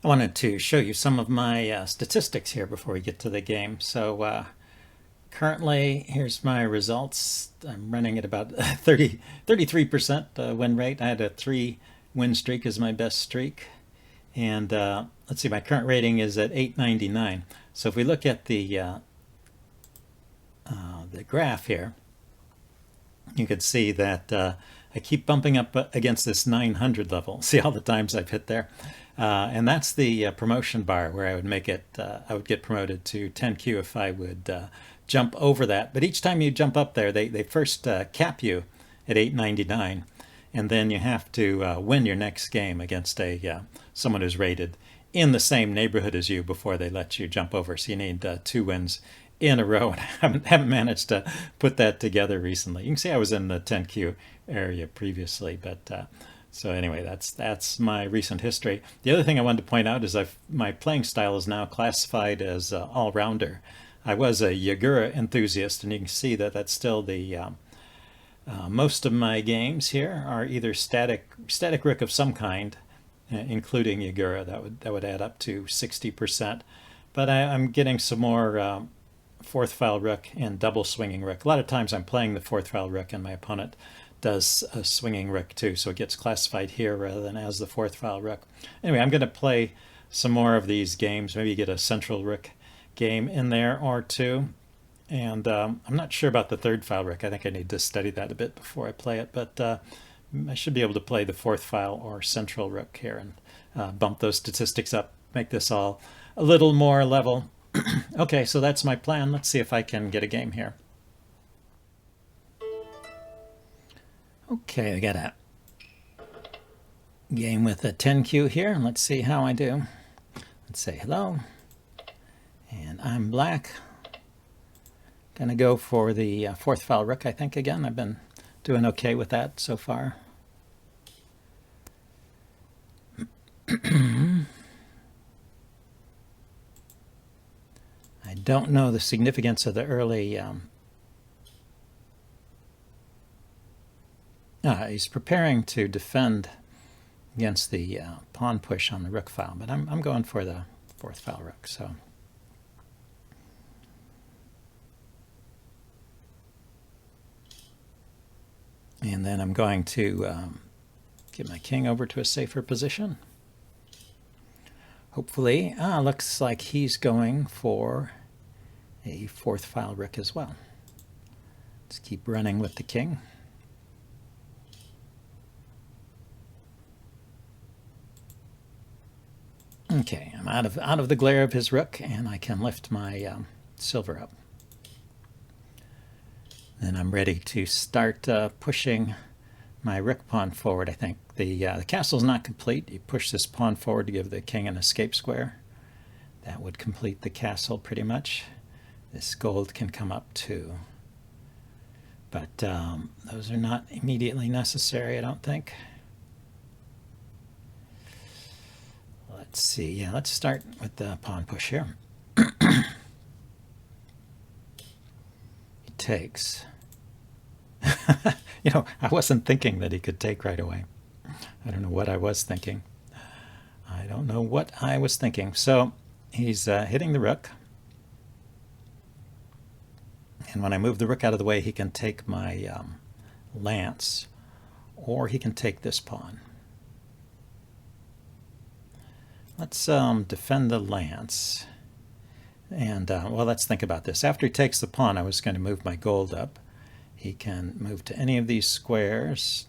I wanted to show you some of my statistics here before we get to the game. So currently, here's my results. I'm running at about 33% win rate. I had a 3 win streak as my best streak. And let's see, my current rating is at 899. So if we look at the graph here, you can see that I keep bumping up against this 900 level. See all the times I've hit there? And that's the promotion bar where I would make it, I would get promoted to 10Q if I would jump over that. But each time you jump up there, they first cap you at 899. And then you have to win your next game against someone who's rated in the same neighborhood as you before they let you jump over. So you need 2 wins in a row, and I haven't managed to put that together recently. You can see I was in the 10Q area previously, but so anyway, that's my recent history. The other thing I wanted to point out is my playing style is now classified as all-rounder. I was a Yagura enthusiast, and you can see that that's still the most of my games here are either static rook of some kind, including Yagura. That would add up to 60%. But I'm getting some more fourth file rook and double swinging rook. A lot of times I'm playing the fourth file rook and my opponent does a swinging rook too, so it gets classified here rather than as the fourth file rook. Anyway, I'm going to play some more of these games, maybe get a central rook game in there or two. And I'm not sure about the third file rook. I think I need to study that a bit before I play it, but I should be able to play the fourth file or central rook here and bump those statistics up, make this all a little more level. Okay, so that's my plan. Let's see if I can get a game here. Okay, I got a game with a 10Q here. Let's see how I do. Let's say hello. And I'm black. Gonna go for the fourth file rook, I think, again. I've been doing okay with that so far. I don't know the significance of the early... he's preparing to defend against the pawn push on the rook file, but I'm going for the fourth file rook, so... And then I'm going to get my king over to a safer position. Hopefully, looks like he's going for a fourth file rook as well. Let's keep running with the king. Okay, I'm out of the glare of his rook, and I can lift my silver up. Then I'm ready to start pushing my rook pawn forward, I think. The castle's not complete. You push this pawn forward to give the king an escape square. That would complete the castle pretty much. This gold can come up too. But those are not immediately necessary, I don't think. Let's see. Yeah, let's start with the pawn push here. He takes. You know, I wasn't thinking that he could take right away. I don't know what I was thinking. I don't know what I was thinking. So he's hitting the rook. And when I move the rook out of the way, he can take my lance, or he can take this pawn. Let's defend the lance. And, well, let's think about this. After he takes the pawn, I was going to move my gold up. He can move to any of these squares.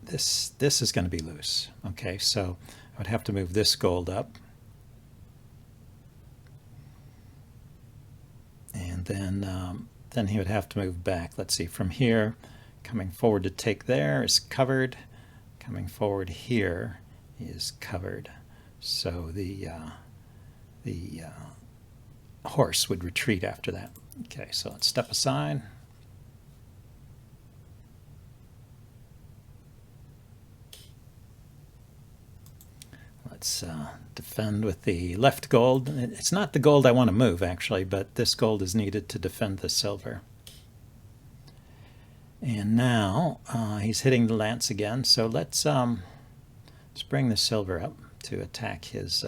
This is going to be loose. Okay, so I would have to move this gold up. And then he would have to move back. Let's see, from here, coming forward to take there is covered. Coming forward here is covered. So the horse would retreat after that. Okay, so let's step aside. Let's defend with the left gold. It's not the gold I want to move, actually, but this gold is needed to defend the silver. And now he's hitting the lance again, so let's bring the silver up to attack his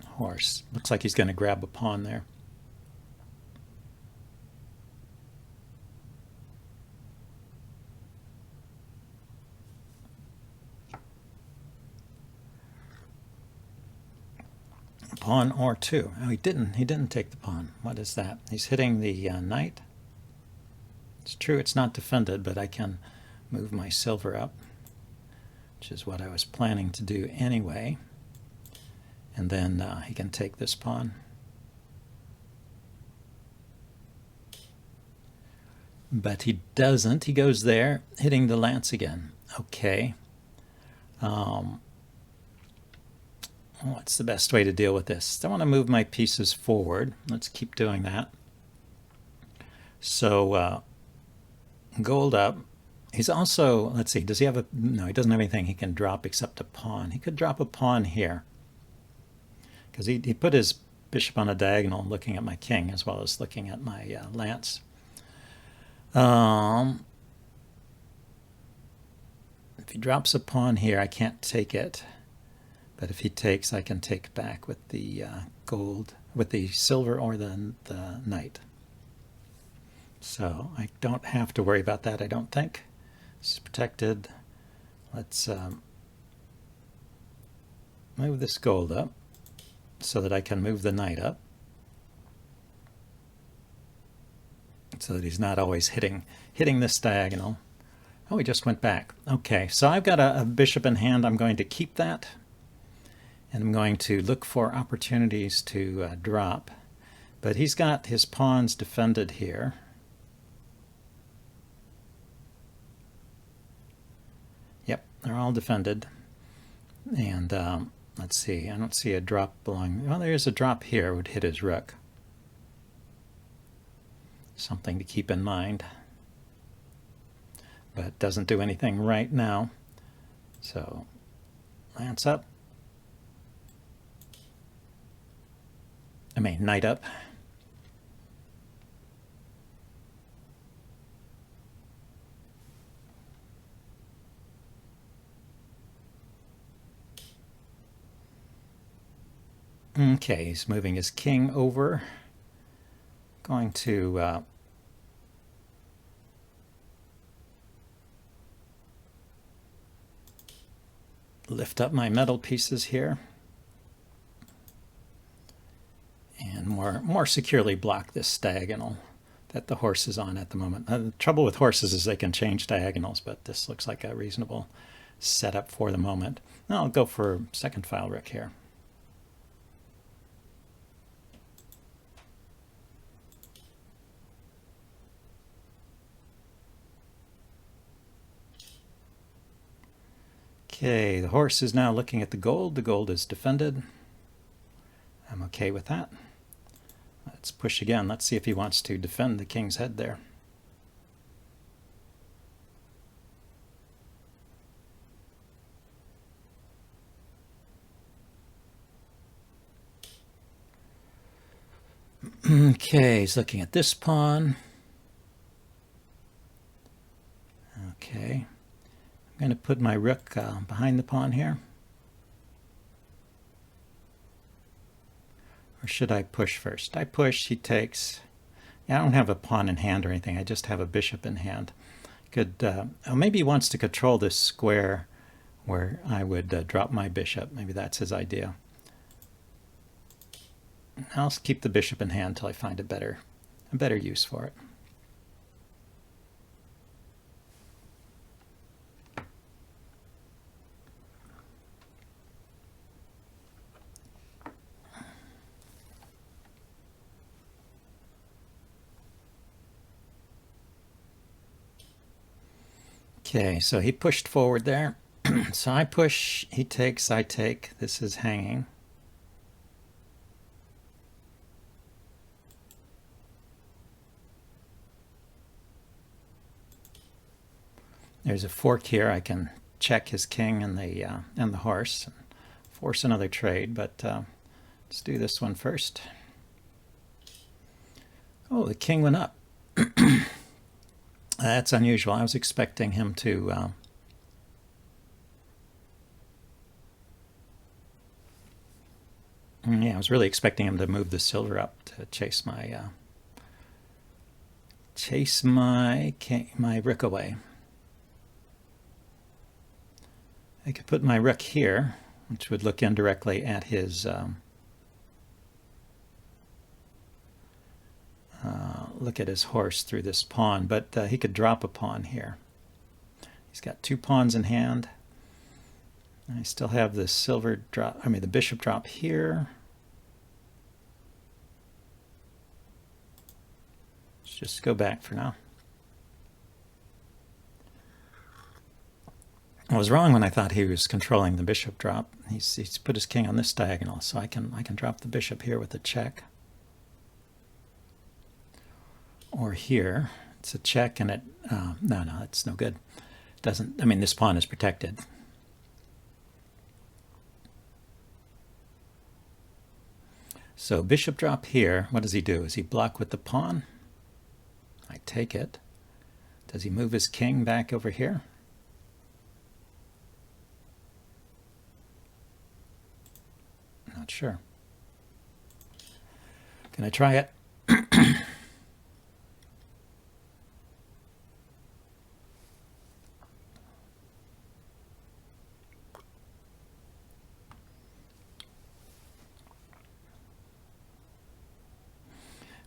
horse. Looks like he's going to grab a pawn there. Pawn or two. Oh, he didn't take the pawn. What is that? He's hitting the knight. It's true it's not defended, but I can move my silver up, which is what I was planning to do anyway. And then he can take this pawn. But he doesn't. He goes there, hitting the lance again. Okay. What's the best way to deal with this? I want to move my pieces forward. Let's keep doing that. So gold up. He's also, let's see, does he have a, no, he doesn't have anything he can drop except a pawn. He could drop a pawn here, because he put his bishop on a diagonal looking at my king as well as looking at my lance. If he drops a pawn here, I can't take it. But if he takes, I can take back with the gold, with the silver or the knight. So I don't have to worry about that, I don't think. It's protected. Let's move this gold up so that I can move the knight up, so that he's not always hitting this diagonal. Oh, he just went back. Okay, so I've got a bishop in hand. I'm going to keep that. And I'm going to look for opportunities to drop. But he's got his pawns defended here. Yep, they're all defended. And let's see, I don't see a drop belonging. Well, there is a drop here. It would hit his rook. Something to keep in mind. But it doesn't do anything right now. So, lance up. Knight up. Okay, he's moving his king over. Going to lift up my metal pieces here. And more securely block this diagonal that the horse is on at the moment. The trouble with horses is they can change diagonals, but this looks like a reasonable setup for the moment. I'll go for second file rook here. Okay, the horse is now looking at the gold. The gold is defended. I'm okay with that. Let's push again. Let's see if he wants to defend the king's head there. Okay, he's looking at this pawn. Okay. I'm going to put my rook behind the pawn here. Or should I push first? I push, he takes. Yeah, I don't have a pawn in hand or anything. I just have a bishop in hand. Could, oh, maybe he wants to control this square where I would drop my bishop. Maybe that's his idea. I'll keep the bishop in hand until I find a better use for it. Okay, so he pushed forward there. So I push, he takes, I take. This is hanging. There's a fork here. I can check his king and the horse and force another trade, but let's do this one first. Oh, the king went up. That's unusual. I was expecting him to... yeah, I was really expecting him to move the silver up to chase my my rook away. I could put my rook here, which would look indirectly at his look at his horse through this pawn, but he could drop a pawn here. He's got 2 pawns in hand. I still have the silver drop, I mean the bishop drop here. Let's just go back for now. I was wrong when I thought he was controlling the bishop drop. He's put his king on this diagonal, so I can drop the bishop here with a check. Or here, it's a check, and it no, it's no good. It doesn't. I mean, this pawn is protected. So bishop drop here. What does he do? Does he block with the pawn? I take it. Does he move his king back over here? Not sure. Can I try it?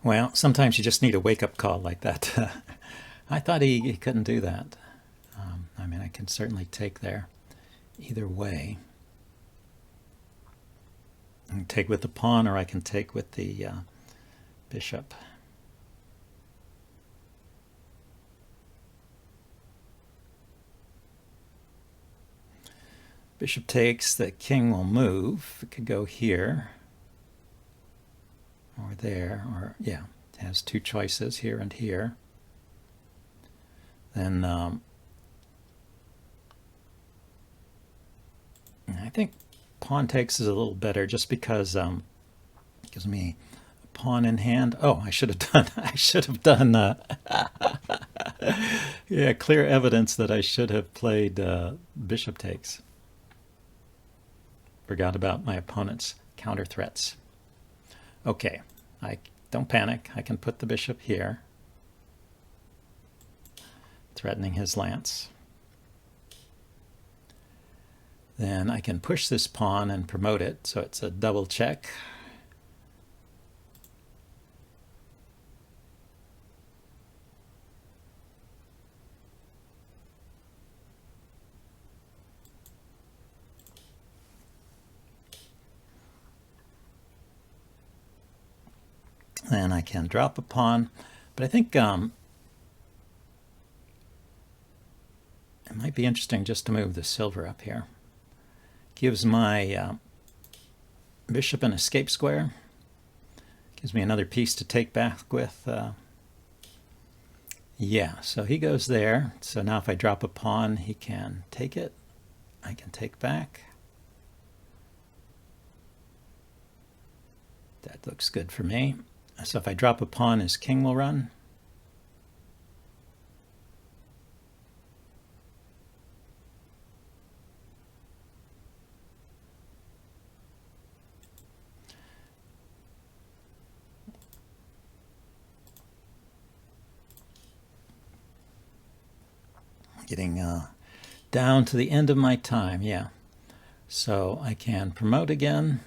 Well, sometimes you just need a wake-up call like that. I thought he couldn't do that. I mean, I can certainly take there either way. I can take with the pawn, or I can take with the bishop. Bishop takes, the king will move. It could go here or there, or yeah, it has 2 choices here and here. Then I think pawn takes is a little better, just because it gives me a pawn in hand. Oh, I should have done yeah, clear evidence that I should have played bishop takes. Forgot about my opponent's counter threats. Okay, don't panic. I can put the bishop here, threatening his lance. Then I can push this pawn and promote it, so it's a double check. Then I can drop a pawn, but I think it might be interesting just to move the silver up here. Gives my bishop an escape square. Gives me another piece to take back with. Yeah, so he goes there. So now if I drop a pawn, he can take it. I can take back. That looks good for me. So if I drop a pawn, his king will run. Getting down to the end of my time, yeah. So I can promote again.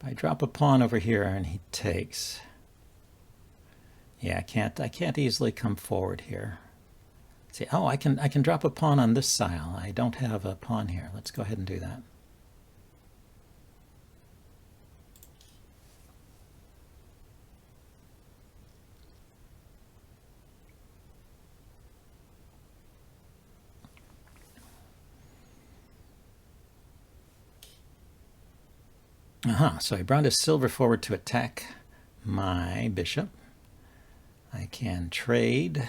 I drop a pawn over here and he takes. Yeah, I can't easily come forward here. See, oh, I can drop a pawn on this tile. I don't have a pawn here. Let's go ahead and do that. So I brought his silver forward to attack my bishop. I can trade,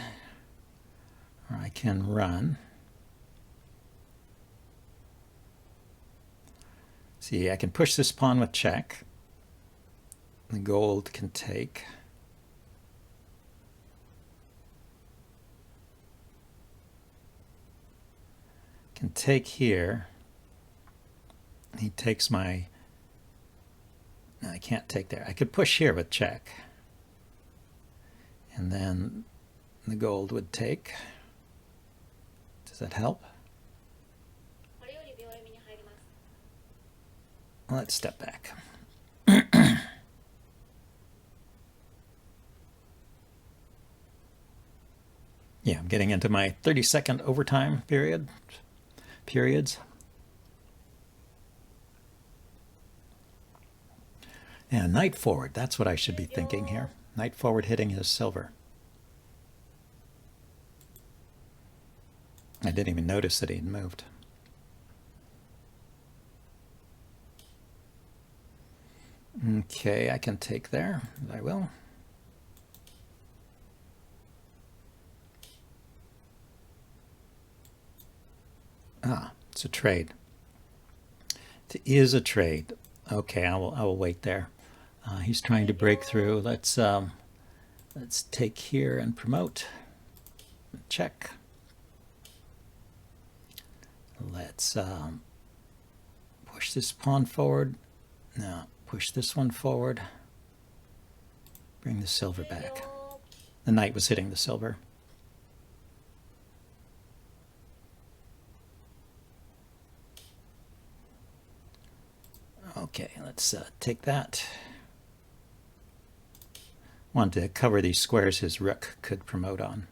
or I can run. See, I can push this pawn with check. The gold can take. can take here. He takes my... No, I can't take there. I could push here with check. And then the gold would take. Does that help? Let's step back. Yeah, I'm getting into my 30-second overtime periods. And knight forward, that's what I should be thinking here. Knight forward hitting his silver. I didn't even notice that he'd moved. Okay, I can take there. I will. Ah, it's a trade. It is a trade. Okay, I will wait there. He's trying to break through. Let's take here and promote. Check. Let's push this pawn forward. Now push this one forward. Bring the silver back. The knight was hitting the silver. Okay, let's take that. Want to cover these squares his rook could promote on.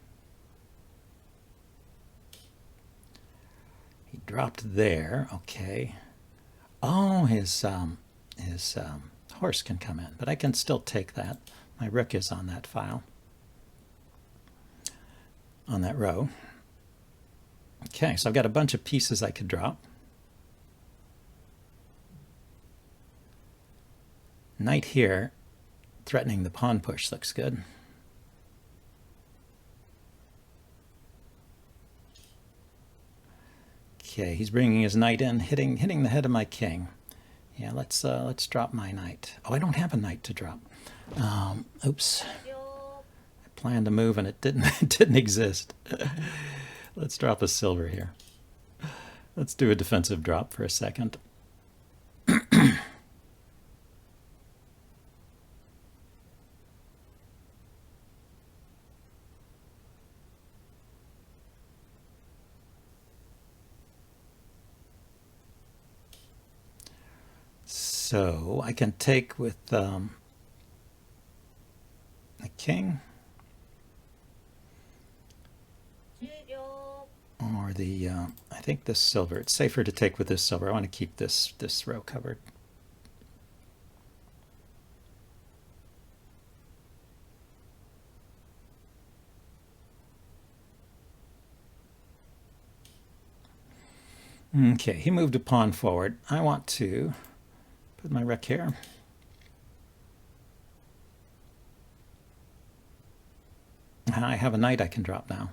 He dropped there. Okay. Oh, his horse can come in, but I can still take that. My rook is on that file, on that row. Okay, so I've got a bunch of pieces I could drop. Knight here, threatening the pawn push, looks good. Okay, he's bringing his knight in, hitting the head of my king. Yeah, let's drop my knight. Oh, I don't have a knight to drop. Oops. I planned to move and it didn't exist. Let's drop a silver here. Let's do a defensive drop for a second. So I can take with the king or the I think this silver. It's safer to take with this silver. I want to keep this row covered. Okay, he moved a pawn forward. I want to put my rook here. I have a knight I can drop now.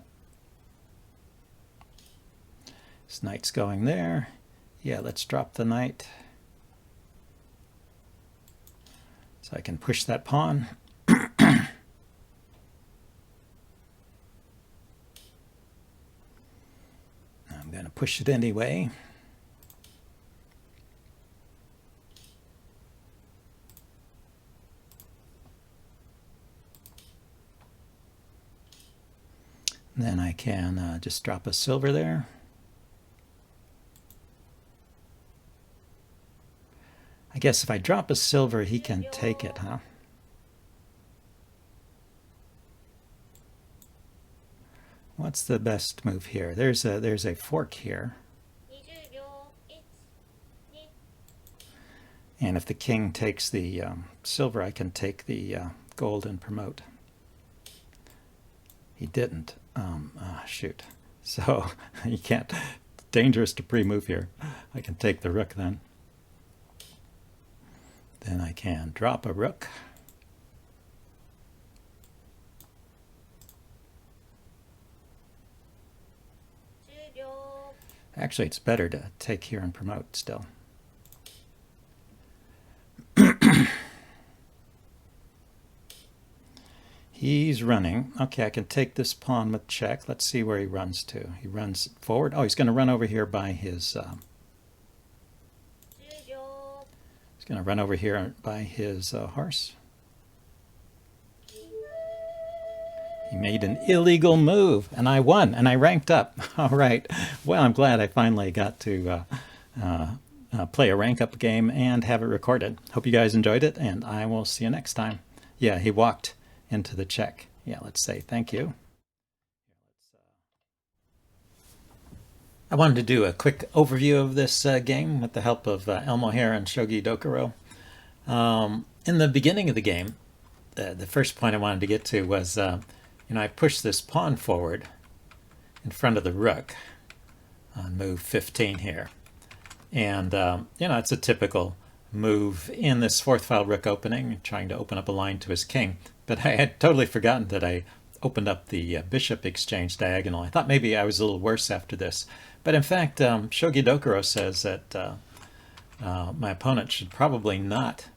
This knight's going there. Yeah, let's drop the knight. So I can push that pawn. I'm going to push it anyway. Then I can just drop a silver there. I guess if I drop a silver, he can take it, huh? What's the best move here? There's a fork here. And if the king takes the silver, I can take the gold and promote. He didn't. Shoot. So you can't. Dangerous to pre-move here. I can take the rook then. Then I can drop a rook. Actually, it's better to take here and promote still. He's running. Okay, I can take this pawn with check. Let's see where he runs to. He runs forward. Oh, he's going to run over here by his... he's going to run over here by his horse. He made an illegal move, and I won, and I ranked up. All right. Well, I'm glad I finally got to play a rank-up game and have it recorded. Hope you guys enjoyed it, and I will see you next time. Yeah, he walked into the check. Yeah, let's say thank you. I wanted to do a quick overview of this game with the help of Elmo here and Shogi Dokuro. In the beginning of the game, the first point I wanted to get to was, I pushed this pawn forward in front of the rook on move 15 here. And, it's a typical move in this fourth file rook opening, trying to open up a line to his king. But I had totally forgotten that I opened up the bishop exchange diagonal. I thought maybe I was a little worse after this. But in fact, Shogi Dokuro says that my opponent should probably not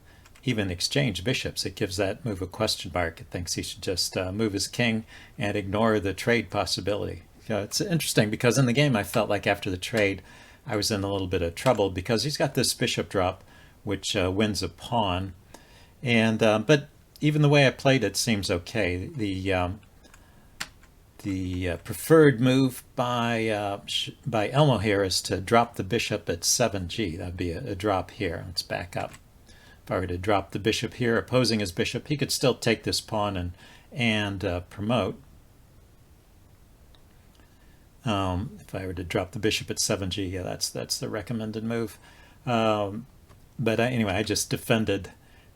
even exchange bishops. It gives that move a question mark. It thinks he should just move his king and ignore the trade possibility. It's interesting because in the game I felt like after the trade I was in a little bit of trouble because he's got this bishop drop which wins a pawn. And but even the way I played it seems okay. The preferred move by Elmo here is to drop the bishop at 7g. That'd be a drop here. Let's back up. If I were to drop the bishop here, opposing his bishop, he could still take this pawn and promote. If I were to drop the bishop at 7g, yeah, that's the recommended move. But anyway, I just defended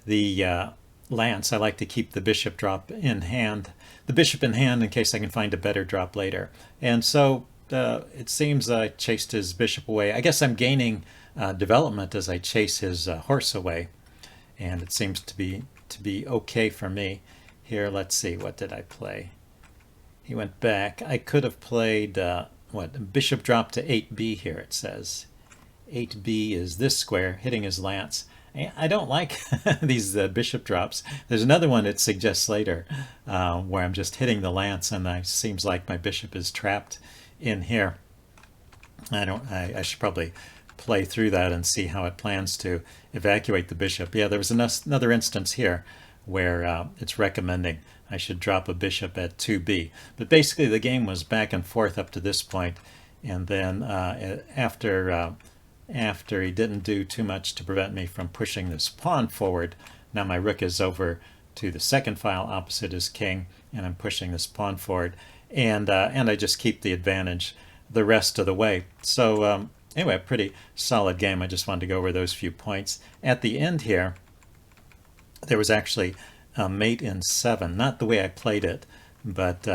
the lance. I like to keep the bishop drop in hand, in case I can find a better drop later. And so it seems I chased his bishop away. I guess I'm gaining development as I chase his horse away, and it seems to be okay for me. Here, let's see, what did I play? He went back. I could have played bishop drop to 8b here. It says 8b is this square hitting his lance. I don't like these bishop drops. There's another one it suggests later where I'm just hitting the lance and it seems like my bishop is trapped in here. I should probably play through that and see how it plans to evacuate the bishop. Yeah, there was another instance here where it's recommending I should drop a bishop at 2b. But basically the game was back and forth up to this point, and then after he didn't do too much to prevent me from pushing this pawn forward, now my rook is over to the second file opposite his king, and I'm pushing this pawn forward, and I just keep the advantage the rest of the way. So anyway, a pretty solid game. I just wanted to go over those few points. At the end here, there was actually a mate in 7, not the way I played it, but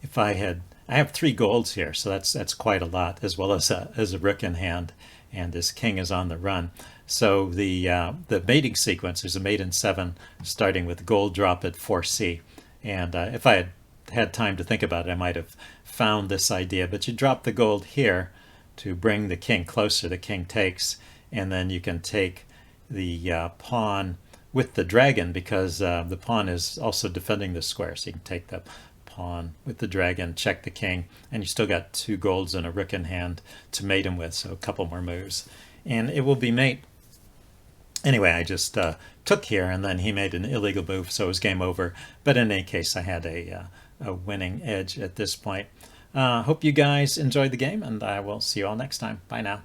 if I have 3 golds here, so that's quite a lot, as well as a rook in hand, and his king is on the run. So the mating sequence, there's a mate in 7 starting with gold drop at 4c, and if I had time to think about it, I might have found this idea, but you drop the gold here to bring the king closer. The king takes, and then you can take the pawn with the dragon, because the pawn is also defending the square, so you can take the pawn with the dragon, check the king, and you still got 2 golds and a rook in hand to mate him with, so a couple more moves and it will be mate. Anyway, I just took here, and then he made an illegal move, so it was game over. But in any case, I had a winning edge at this point. Hope you guys enjoyed the game, and I will see you all next time. Bye now.